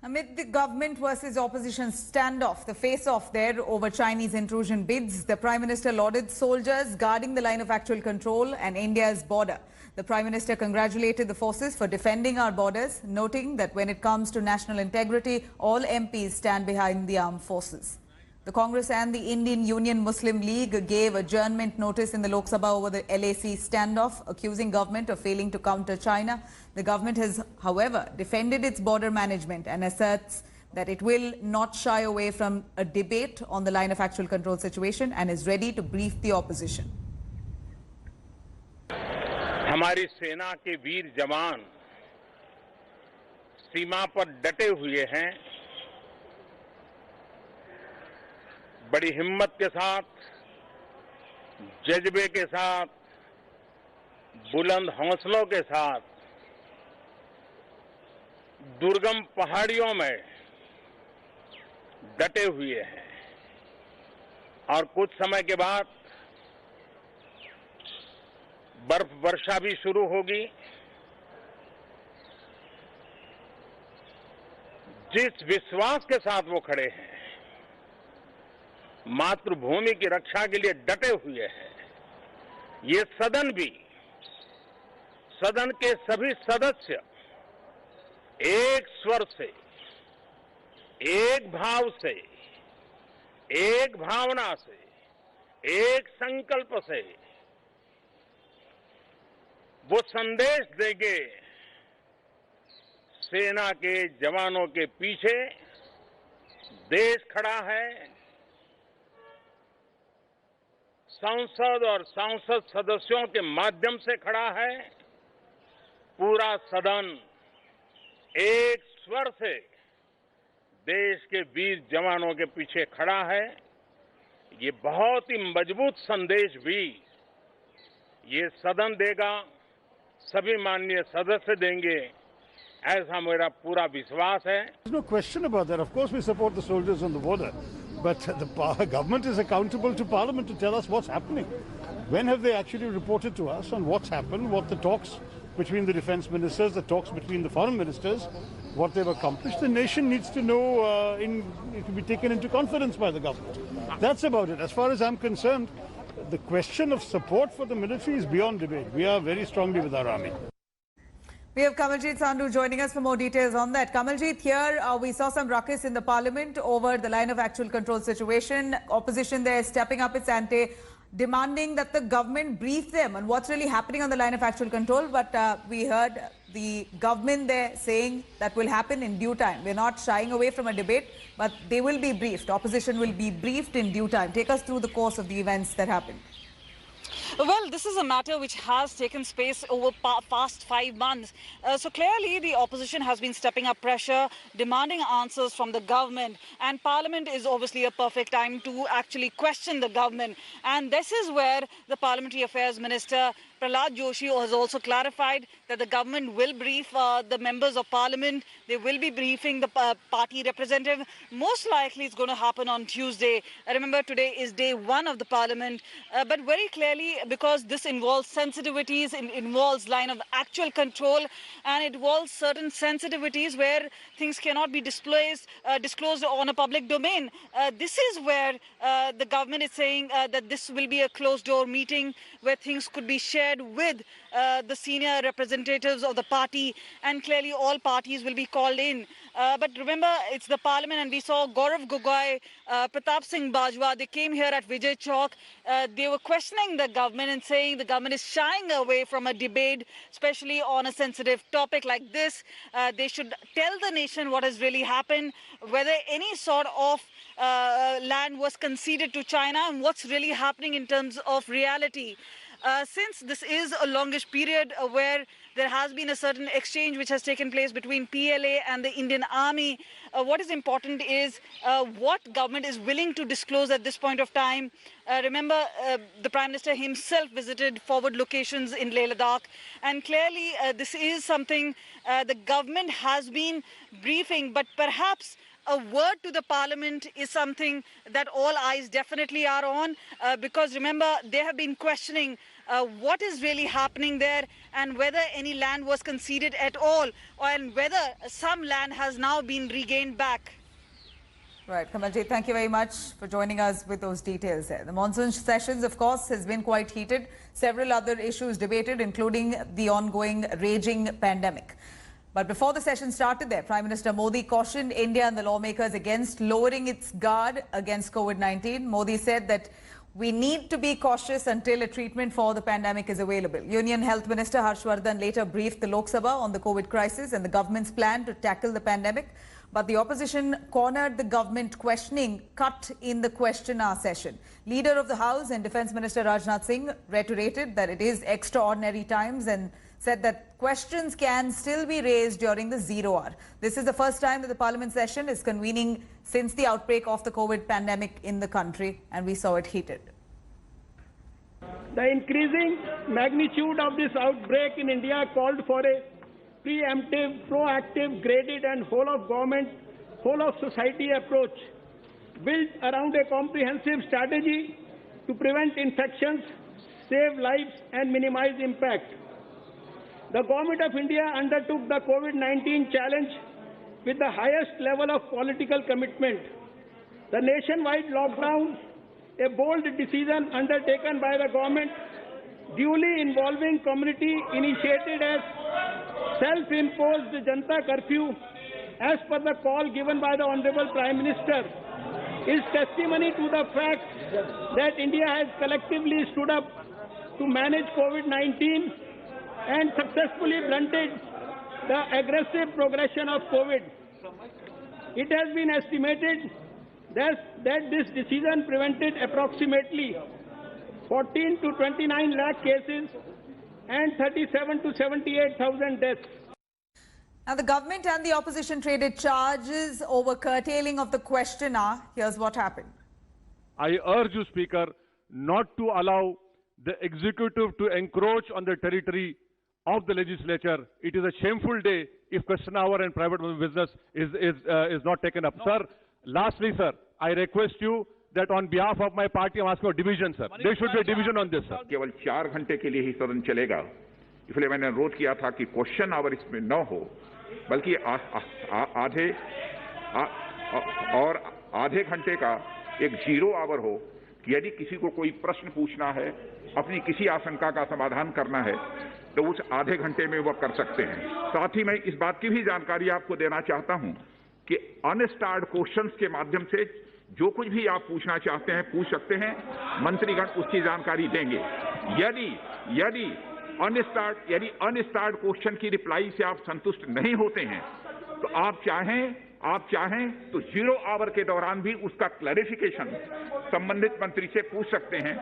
Amid the government versus opposition standoff, the face-off there over Chinese intrusion bids, the Prime Minister lauded soldiers guarding the line of actual control and India's border. The Prime Minister congratulated the forces for defending our borders, noting that when it comes to national integrity, all MPs stand behind the armed forces. The Congress and the Indian Union Muslim League gave adjournment notice in the Lok Sabha over the LAC standoff, accusing government of failing to counter China. The government has, however, defended its border management and asserts that it will not shy away from a debate on the line of actual control situation and is ready to brief the opposition. हमारी सेना के वीर जवान सीमा पर डटे हुए हैं। बड़ी हिम्मत के साथ, जज्बे के साथ, बुलंद हौसलों के साथ दुर्गम पहाड़ियों में डटे हुए हैं और कुछ समय के बाद बर्फ वर्षा भी शुरू होगी। जिस विश्वास के साथ वो खड़े हैं, मातृभूमि की रक्षा के लिए डटे हुए हैं, ये सदन भी, सदन के सभी सदस्य एक स्वर से, एक भाव से, एक भावना से, एक संकल्प से वो संदेश देंगे। सेना के जवानों के पीछे देश खड़ा है। संसद और सांसद सदस्यों के माध्यम से खड़ा है। पूरा सदन एक स्वर से देश के वीर जवानों के पीछे खड़ा है। ये बहुत ही मजबूत संदेश भी ये सदन देगा, सभी माननीय सदस्य देंगे, ऐसा मेरा पूरा विश्वास है। There's no question about that. Of course we support the soldiers on the border, but the government is accountable to Parliament to tell us what's happening. When have they actually reported to us on what's happened, what the talks between the defense ministers, the talks between the foreign ministers, what they've accomplished? The nation needs to know, it will be taken into confidence by the government. That's about it. As far as I'm concerned, the question of support for the military is beyond debate. We are very strongly with our army. We have Kamaljeet Sandhu joining us for more details on that. Kamaljeet, here we saw some ruckus in the parliament over the line of actual control situation. Opposition there stepping up its ante, demanding that the government brief them on what's really happening on the line of actual control. But we heard the government there saying that will happen in due time. We're not shying away from a debate, but they will be briefed. Opposition will be briefed in due time. Take us through the course of the events that happened. Well, this is a matter which has taken space over past 5 months. So clearly the opposition has been stepping up pressure, demanding answers from the government, and Parliament is obviously a perfect time to actually question the government. And this is where the Parliamentary Affairs Minister Prahlad Joshi has also clarified that the government will brief the members of Parliament. They will be briefing the party representative. Most likely it's going to happen on Tuesday. Remember, today is day 1 of the Parliament. But very clearly, because this involves sensitivities, it involves line of actual control, and it involves certain sensitivities where things cannot be disclosed on a public domain. This is where the government is saying that this will be a closed-door meeting where things could be shared with the senior representatives of the party, and clearly all parties will be called in. But remember, it's the Parliament, and we saw Gaurav Gogoi, Pratap Singh Bajwa, they came here at Vijay Chowk. They were questioning the government and saying the government is shying away from a debate, especially on a sensitive topic like this. They should tell the nation what has really happened, whether any sort of land was conceded to China, and what's really happening in terms of reality. Since this is a longish period where there has been a certain exchange which has taken place between PLA and the Indian Army, what is important is what government is willing to disclose at this point of time. Remember, the Prime Minister himself visited forward locations in Ladakh, and clearly this is something the government has been briefing, but perhaps a word to the parliament is something that all eyes definitely are on, because remember, they have been questioning what is really happening there and whether any land was conceded at all, and whether some land has now been regained back. Right, Kamalji, thank you very much for joining us with those details there. The monsoon sessions, of course, has been quite heated. Several other issues debated, including the ongoing raging pandemic. But before the session started there, Prime Minister Modi cautioned India and the lawmakers against lowering its guard against COVID-19. Modi said that we need to be cautious until a treatment for the pandemic is available. Union Health Minister Harshvardhan later briefed the Lok Sabha on the COVID crisis and the government's plan to tackle the pandemic. But the opposition cornered the government, questioning cut in the question hour session. Leader of the House and Defence Minister Rajnath Singh reiterated that it is extraordinary times and said that questions can still be raised during the zero hour. This is the first time that the Parliament session is convening since the outbreak of the COVID pandemic in the country, and we saw it heated. The increasing magnitude of this outbreak in India called for a preemptive, proactive, graded and whole of government, whole of society approach built around a comprehensive strategy to prevent infections, save lives and minimize impact. The Government of India undertook the COVID-19 challenge with the highest level of political commitment. The nationwide lockdown, a bold decision undertaken by the government, duly involving community, initiated as self-imposed Janata curfew as per the call given by the Honorable Prime Minister, is testimony to the fact that India has collectively stood up to manage COVID-19 and successfully blunted the aggressive progression of COVID. It has been estimated that this decision prevented approximately 14 to 29 lakh cases and 37 to 78,000 deaths. Now, the government and the opposition traded charges over curtailing of the question hour. Here's what happened. I urge you, Speaker, not to allow the executive to encroach on the territory of the legislature. It is a shameful day if question hour and private business is not taken up. Sir, lastly, sir, I request you that on behalf of my party, I'm asking for division, sir. There should be a division on this, sir. केवल 4 घंटे के लिए ही सदन चलेगा, इसलिए मैंने अनुरोध किया था कि क्वेश्चन आवर इसमें न हो, बल्कि आधे घंटे का एक जीरो आवर हो कि यदि किसी को कोई प्रश्न पूछना है, अपनी किसी आशंका का समाधान करना है, तो उस आधे घंटे में वह कर सकते हैं। साथ ही मैं इस बात की भी जानकारी आपको देना चाहता हूं कि अनस्टार्ड क्वेश्चंस के माध्यम से जो कुछ भी आप पूछना चाहते हैं पूछ सकते हैं, मंत्रीगण उसकी जानकारी देंगे। यदि अनस्टार्ड क्वेश्चन की रिप्लाई से आप संतुष्ट नहीं होते हैं, तो आप चाहें तो जीरो आवर के दौरान भी उसका क्लैरिफिकेशन संबंधित मंत्री से पूछ सकते हैं।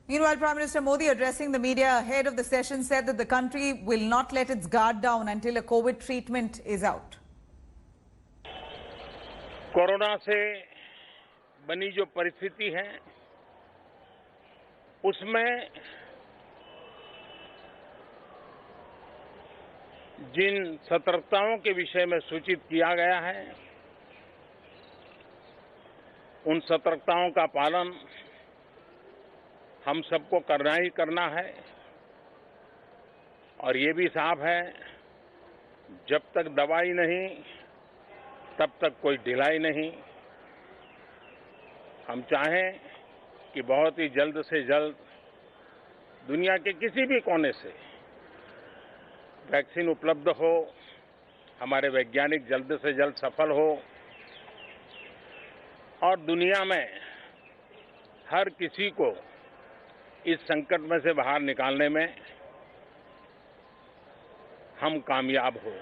Meanwhile, Prime Minister Modi, addressing the media ahead of the session, said that the country will not let its guard down until a COVID treatment is out. Corona से बनी जो परिस्थिति है, उसमें जिन सतर्कताओं के विषय में सूचित किया गया है, उन सतर्कताओं का पालन हम सबको करना ही करना है। और ये भी साफ है, जब तक दवाई नहीं तब तक कोई ढिलाई नहीं। हम चाहें कि बहुत ही जल्द से जल्द दुनिया के किसी भी कोने से वैक्सीन उपलब्ध हो, हमारे वैज्ञानिक जल्द से जल्द सफल हो और दुनिया में हर किसी को इस संकट में से बाहर निकालने में हम कामयाब हो।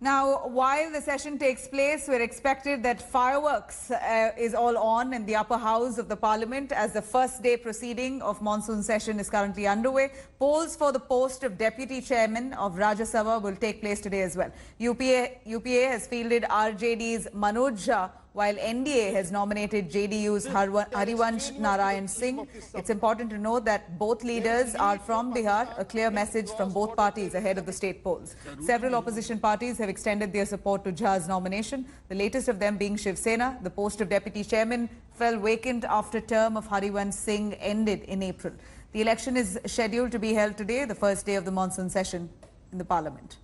Now, while the session takes place, we're expected that fireworks is all on in the upper house of the Parliament as the first day proceeding of monsoon session is currently underway. Polls for the post of Deputy Chairman of Rajya Sabha will take place today as well. UPA has fielded RJD's Manoj Jha, while NDA has nominated JDU's Harivansh Narayan Singh. It's important to note that both leaders are from Bihar, a clear message from both parties ahead of the state polls. Several opposition parties have extended their support to Jha's nomination, the latest of them being Shiv Sena. The post of deputy chairman fell vacant after term of Harivansh Singh ended in April. The election is scheduled to be held today, the first day of the monsoon session in the parliament.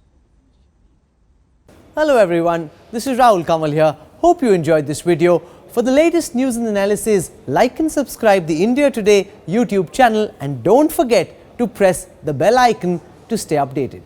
Hello everyone, this is Rahul Kamal here. Hope you enjoyed this video. For the latest news and analysis, like and subscribe the India Today YouTube channel and don't forget to press the bell icon to stay updated.